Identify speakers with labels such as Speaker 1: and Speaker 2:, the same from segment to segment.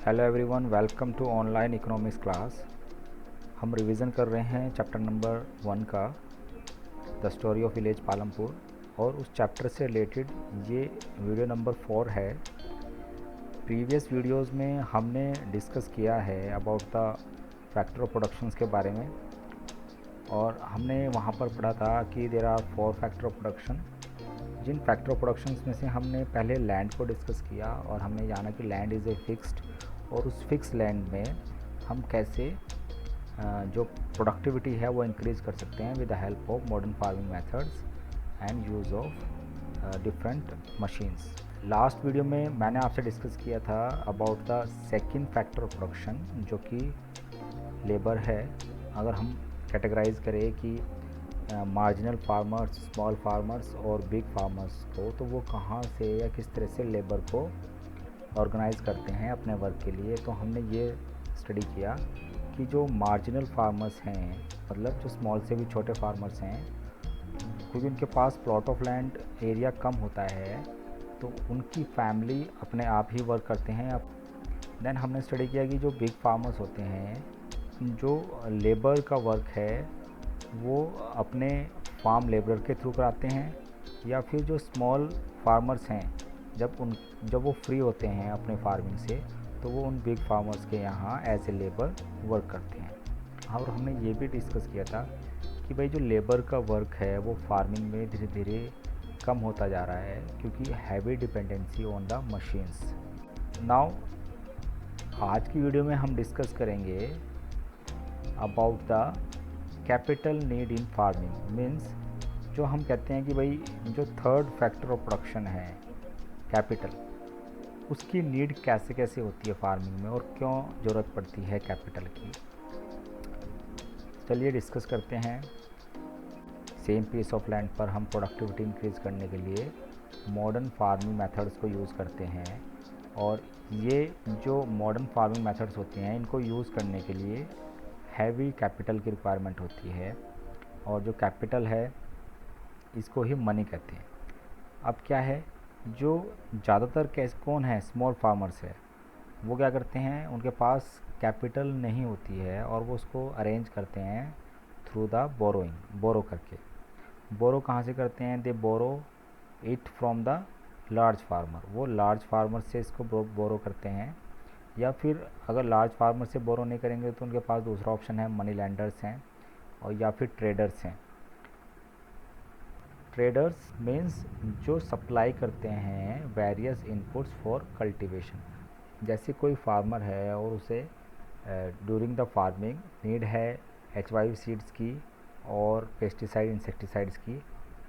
Speaker 1: Hello everyone, welcome to online economics class. हम revision कर रहे हैं चैप्टर नंबर 1 का, the story of village Palampur, और उस चैप्टर से रिलेटेड ये वीडियो नंबर 4 है। प्रीवियस वीडियोस में हमने डिस्कस किया है about the factor of productions के बारे में, और हमने वहाँ पर पढ़ा था कि there are 4 factor of production. जिन फैक्टर ऑफ प्रोडक्शंस में से हमने पहले लैंड को डिस्कस किया और हमने जाना कि लैंड इज़ ए फिक्स्ड, और उस फिक्स लैंड में हम कैसे जो प्रोडक्टिविटी है वो इंक्रीज़ कर सकते हैं with the help of modern farming methods and use of different machines. Last video में मैंने आपसे डिस्कस किया था about the second factor of production, जो कि लेबर है। अगर हम कैटेगराइज करें कि मार्जिनल फार्मर्स, स्मॉल फार्मर्स और बिग फार्मर्स को, तो वो कहाँ से या किस तरह से लेबर को ऑर्गेनाइज करते हैं अपने वर्क के लिए। तो हमने ये स्टडी किया कि जो मार्जिनल फार्मर्स हैं, मतलब जो स्मॉल से भी छोटे फार्मर्स हैं, क्योंकि उनके पास प्लॉट ऑफ लैंड एरिया कम होता है, तो उनकी फैमिली अपने आप ही वर्क करते हैं। देन हमने स्टडी किया कि जो बिग फार्मर्स होते हैं, जो लेबर का वर्क है वो अपने फार्म लेबर के थ्रू कराते हैं, या फिर जो स्मॉल फार्मर्स हैं जब वो फ्री होते हैं अपने फार्मिंग से, तो वो उन बिग फार्मर्स के यहाँ एज ए लेबर वर्क करते हैं। और हमने ये भी डिस्कस किया था कि भाई जो लेबर का वर्क है वो फार्मिंग में धीरे धीरे कम होता जा रहा है, क्योंकि heavy dependency on the machines. Now आज की वीडियो में हम डिस्कस करेंगे about the capital need in farming. Means जो हम कहते हैं कि भाई जो थर्ड फैक्टर ऑफ प्रोडक्शन है कैपिटल, उसकी नीड कैसे कैसे होती है फार्मिंग में और क्यों ज़रूरत पड़ती है कैपिटल की। चलिए डिस्कस करते हैं। सेम पीस ऑफ लैंड पर हम प्रोडक्टिविटी इंक्रीज़ करने के लिए मॉडर्न फार्मिंग मेथड्स को यूज़ करते हैं, और ये जो मॉडर्न फार्मिंग मेथड्स होते हैं इनको यूज़ करने के लिए हैवी कैपिटल की रिक्वायरमेंट होती है, और जो कैपिटल है इसको ही मनी कहते हैं। अब क्या है, जो ज़्यादातर कौन है, स्मॉल फार्मर्स है, वो क्या करते हैं, उनके पास कैपिटल नहीं होती है और वो उसको अरेंज करते हैं थ्रू द बोरोइंग, बोरो करके। बोरो कहाँ से करते हैं, they borrow it from the large farmer. वो लार्ज फार्मर से इसको बोरो करते हैं, या फिर अगर लार्ज फार्मर से बोरो नहीं करेंगे तो उनके पास दूसरा ऑप्शन है मनी लैंडर्स हैं, और या फिर ट्रेडर्स हैं। ट्रेडर्स मीन्स जो सप्लाई करते हैं वेरियस इनपुट्स फॉर कल्टीवेशन। जैसे कोई फार्मर है और उसे ड्यूरिंग द फार्मिंग नीड है HY सीड्स की और पेस्टिसाइड इंसेक्टिसाइड्स की,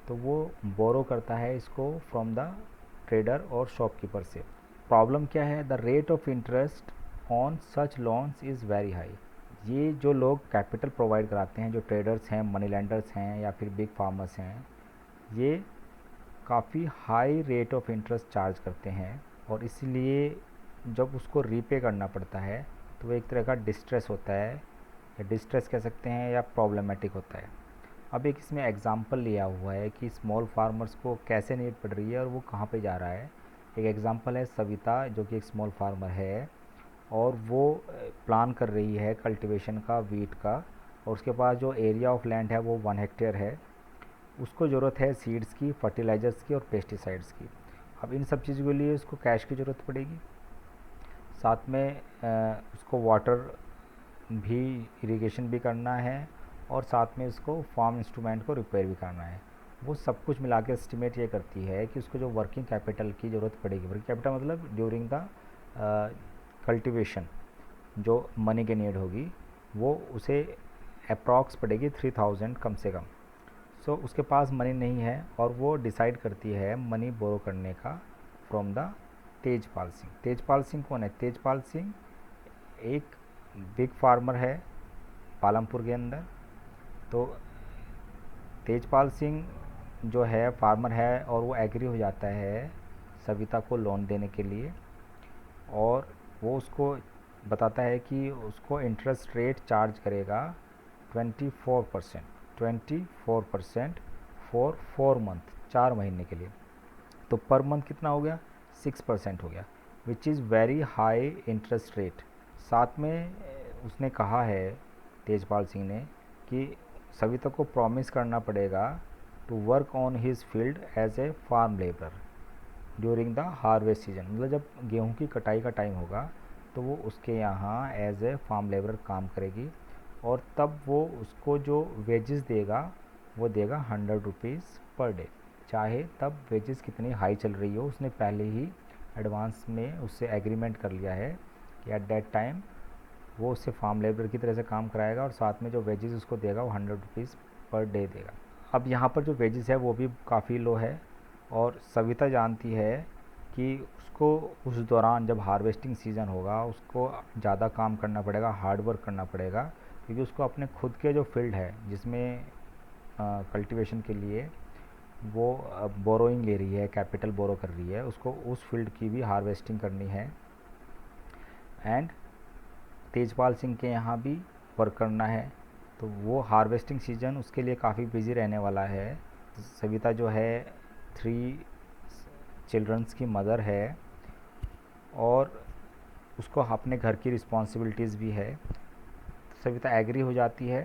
Speaker 1: तो वो बोरो करता है इसको फ्रॉम द ट्रेडर और शॉपकीपर से। प्रॉब्लम क्या है, the rate of interest on such loans is very high. ये जो लोग कैपिटल प्रोवाइड कराते हैं, जो ट्रेडर्स हैं, मनी लैंडर्स हैं या फिर बिग फार्मर्स हैं, ये काफ़ी high rate of interest charge करते हैं, और इसलिए जब उसको रीपे करना पड़ता है तो वो एक तरह का डिस्ट्रेस होता है, या डिस्ट्रेस कह सकते हैं, या प्रॉब्लमेटिक होता है। अब एक इसमें एग्जांपल लिया हुआ है कि स्मॉल फार्मर्स को कैसे नीड पड़ रही है और वो कहाँ पे जा रहा है। एक एग्जांपल है सविता, जो कि एक स्मॉल फार्मर है, और वो प्लान कर रही है कल्टीवेशन का वीट का, और उसके पास जो एरिया ऑफ लैंड है वो 1 हेक्टेयर है। उसको ज़रूरत है सीड्स की, फर्टिलाइज़र्स की और पेस्टिसाइड्स की। अब इन सब चीज़ों के लिए उसको कैश की ज़रूरत पड़ेगी, साथ में उसको वाटर भी, इरिगेशन भी करना है, और साथ में उसको फार्म इंस्ट्रूमेंट को रिपेयर भी करना है। वो सब कुछ मिला के एस्टिमेट ये करती है कि उसको जो वर्किंग कैपिटल की ज़रूरत पड़ेगी, वर्किंग कैपिटल मतलब ड्यूरिंग द कल्टीवेशन जो मनी की नीड होगी, वो उसे अप्रॉक्स पड़ेगी 3000 कम से कम। सो उसके पास मनी नहीं है, और वो डिसाइड करती है मनी बोरो करने का फ्रॉम द तेजपाल सिंह। तेजपाल सिंह कौन है, तेजपाल सिंह एक बिग फार्मर है पालमपुर के अंदर। तो तेजपाल सिंह जो है फार्मर है, और वो एग्री हो जाता है सविता को लोन देने के लिए, और वो उसको बताता है कि उसको इंटरेस्ट रेट चार्ज करेगा 24%, 24% फॉर 4 मंथ, 4 महीने के लिए। तो पर मंथ कितना हो गया, 6% हो गया। Which is very high interest rate. साथ में उसने कहा है तेजपाल सिंह ने कि सविता को प्रॉमिस करना पड़ेगा to work on his field as a farm labour during the harvest season. मतलब जब गेहूं की कटाई का टाइम होगा तो वो उसके यहाँ एज ए फार्म लेबर काम करेगी, और तब वो उसको जो वेजेस देगा वो देगा 100 रुपीज़ पर डे, चाहे तब वेजेस कितनी हाई चल रही हो। उसने पहले ही एडवांस में उससे एग्रीमेंट कर लिया है कि एट दैट टाइम वो उससे फार्म लेबर की तरह से काम कराएगा, और साथ में जो वेजेस उसको देगा वो 100 रुपीज़ पर डे देगा। अब यहाँ पर जो वेजेस है वो भी काफ़ी लो है, और सविता जानती है कि उसको उस दौरान जब हार्वेस्टिंग सीज़न होगा उसको ज़्यादा काम करना पड़ेगा, हार्ड वर्क करना पड़ेगा, क्योंकि उसको अपने खुद के जो फील्ड है जिसमें कल्टीवेशन के लिए वो बोरोइंग ले रही है, कैपिटल बोरो कर रही है, उसको उस फील्ड की भी हार्वेस्टिंग करनी है, एंड तेजपाल सिंह के यहाँ भी वर्क करना है। तो वो हार्वेस्टिंग सीज़न उसके लिए काफ़ी बिजी रहने वाला है। सविता जो है 3 चिल्ड्रंस की मदर है, और उसको अपने घर की रिस्पॉन्सिबिलिटीज़ भी है। सविता एग्री हो जाती है,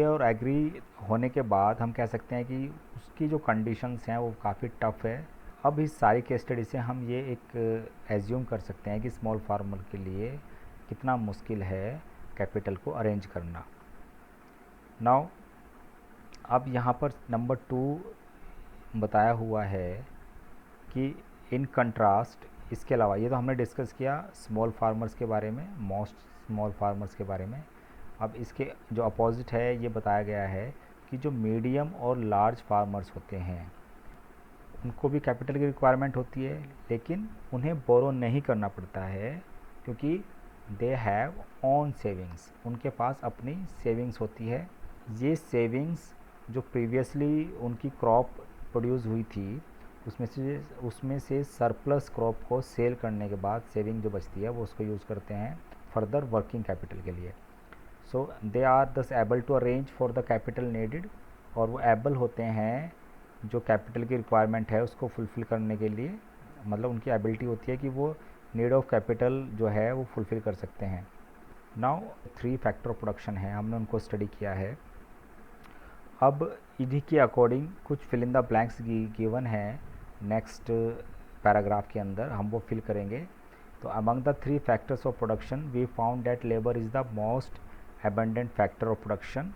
Speaker 1: और एग्री होने के बाद हम कह सकते हैं कि उसकी जो कंडीशंस हैं वो काफ़ी टफ़ है। अब इस सारी केस स्टडी से हम ये एक एज्यूम कर सकते हैं कि स्मॉल फार्मर के लिए कितना मुश्किल है कैपिटल को अरेंज करना। नाउ अब यहाँ पर नंबर 2 बताया हुआ है कि इन कंट्रास्ट, इसके अलावा ये तो हमने डिस्कस किया स्मॉल फार्मर्स के बारे में, मोस्ट स्मॉल फार्मर्स के बारे में। अब इसके जो अपोजिट है ये बताया गया है कि जो मीडियम और लार्ज फार्मर्स होते हैं उनको भी कैपिटल की रिक्वायरमेंट होती है, लेकिन उन्हें बोरो नहीं करना पड़ता है क्योंकि दे हैव ओन सेविंग्स, उनके पास अपनी सेविंग्स होती है। ये सेविंग्स जो प्रीवियसली उनकी क्रॉप प्रोड्यूस हुई थी उसमें से सरप्लस क्रॉप को सेल करने के बाद सेविंग जो बचती है वो उसको यूज़ करते हैं फर्दर वर्किंग कैपिटल के लिए। So they are thus able to arrange for the capital needed, और वो एबल होते हैं जो कैपिटल की रिक्वायरमेंट है उसको फुलफ़िल करने के लिए, मतलब उनकी एबिलिटी होती है कि वो नीड ऑफ कैपिटल जो है वो फुलफ़िल कर सकते हैं। नाउ 3 फैक्टर ऑफ प्रोडक्शन है, हमने उनको स्टडी किया है। अब इन्हीं के अकॉर्डिंग कुछ fill in the blanks given है नेक्स्ट पैराग्राफ के अंदर, हम वो फिल करेंगे। तो among the 3 factors of production we found that labour is the most abundant factor of production.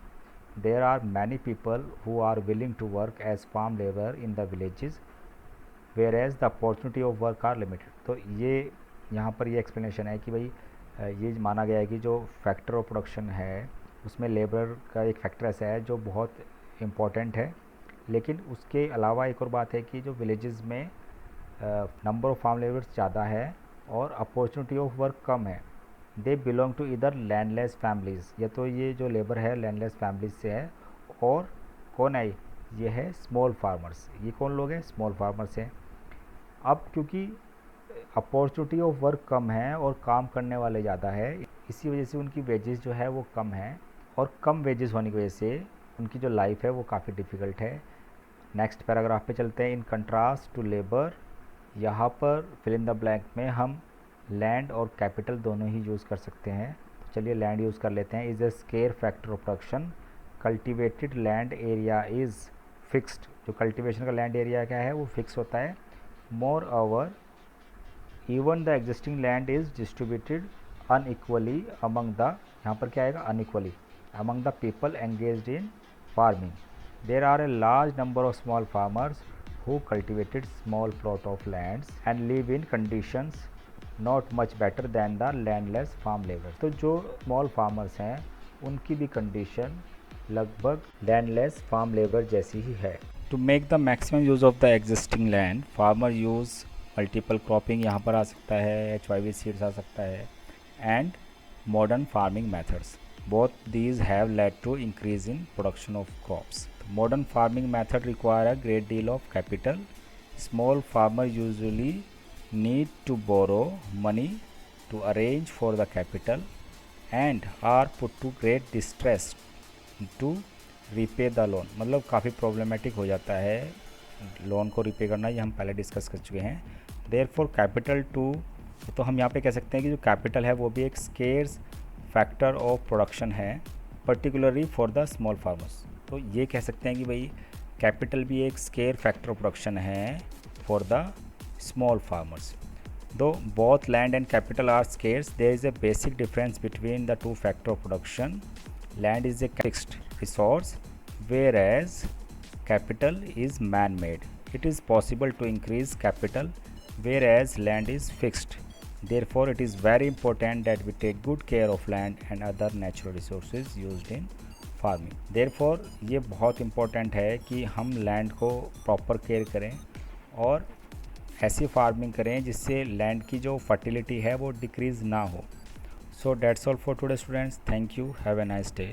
Speaker 1: There are many people who are willing to work as farm labor in the villages, whereas the opportunity of work are limited. तो ये यहाँ पर ये explanation है कि भाई ये माना गया है कि जो फैक्टर ऑफ प्रोडक्शन है उसमें लेबर का एक फैक्टर ऐसा है जो बहुत इम्पॉर्टेंट है, लेकिन उसके अलावा एक और बात है कि जो विलेजेस में नंबर ऑफ़ फार्म लेबर्स ज़्यादा है और अपॉर्चुनिटी ऑफ वर्क कम है। दे बिलोंग टू इधर लैंडलेस फैमिलीज़, या तो ये जो लेबर है लैंडलेस फैमिलीज से है, और कौन है ये है स्मॉल फार्मर्स। ये कौन लोग हैं? स्मॉल फार्मर्स हैं। अब क्योंकि अपॉर्चुनिटी ऑफ वर्क कम है और काम करने वाले ज़्यादा है, इसी वजह से उनकी वेजेस जो है वो कम है, और कम वेजेस होने की वजह से उनकी जो लाइफ है वो काफ़ी डिफ़िकल्ट है। नेक्स्ट पैराग्राफ पे चलते हैं। इन कंट्रास्ट टू लेबर, यहाँ पर फिल इन द ब्लैंक में हम लैंड और कैपिटल दोनों ही यूज़ कर सकते हैं। तो चलिए लैंड यूज़ कर लेते हैं। Is a scarce factor of production, cultivated land area is fixed. जो कल्टिवेशन का लैंड एरिया क्या है वो फिक्स होता है। Moreover even the existing land is distributed unequally among the, यहाँ पर क्या आएगा? Unequally among the people engaged in farming. There are a large number of small farmers who cultivated small plot of lands and live in conditions not much better than the landless farm laborers। तो जो small farmers हैं उनकी भी condition लगभग landless farm labor जैसी ही है। To make the maximum use of the existing land, farmer use multiple cropping, यहाँ पर आ सकता है HYV seeds आ सकता है, and modern farming methods. Both these have led to increase in production of crops. Modern farming method require a great deal of capital. Small farmers usually need to borrow money to arrange for the capital and are put to great distress to repay the loan। मतलब काफ़ी problematic हो जाता है loan को repay करना, ये हम पहले डिस्कस कर चुके हैं। Therefore capital to तो हम यहाँ पे कह सकते हैं कि जो कैपिटल है वो भी एक स्केर्स फैक्टर ऑफ प्रोडक्शन है, particularly for the small farmers. तो ये कह सकते हैं कि भाई कैपिटल भी एक स्केर फैक्टर ऑफ प्रोडक्शन है for the small farmers. Though both land and capital are scarce, there is a basic difference between the two factors of production. Land is a fixed resource, whereas capital is man-made. It is possible to increase capital, whereas land is fixed. Therefore, it is very important that we take good care of land and other natural resources used in farming. Therefore ये बहुत important है कि हम land को proper care करें और ऐसी farming करें जिससे लैंड की जो फर्टिलिटी है वो डिक्रीज़ ना हो। So that's all for today students, thank you, have a nice day.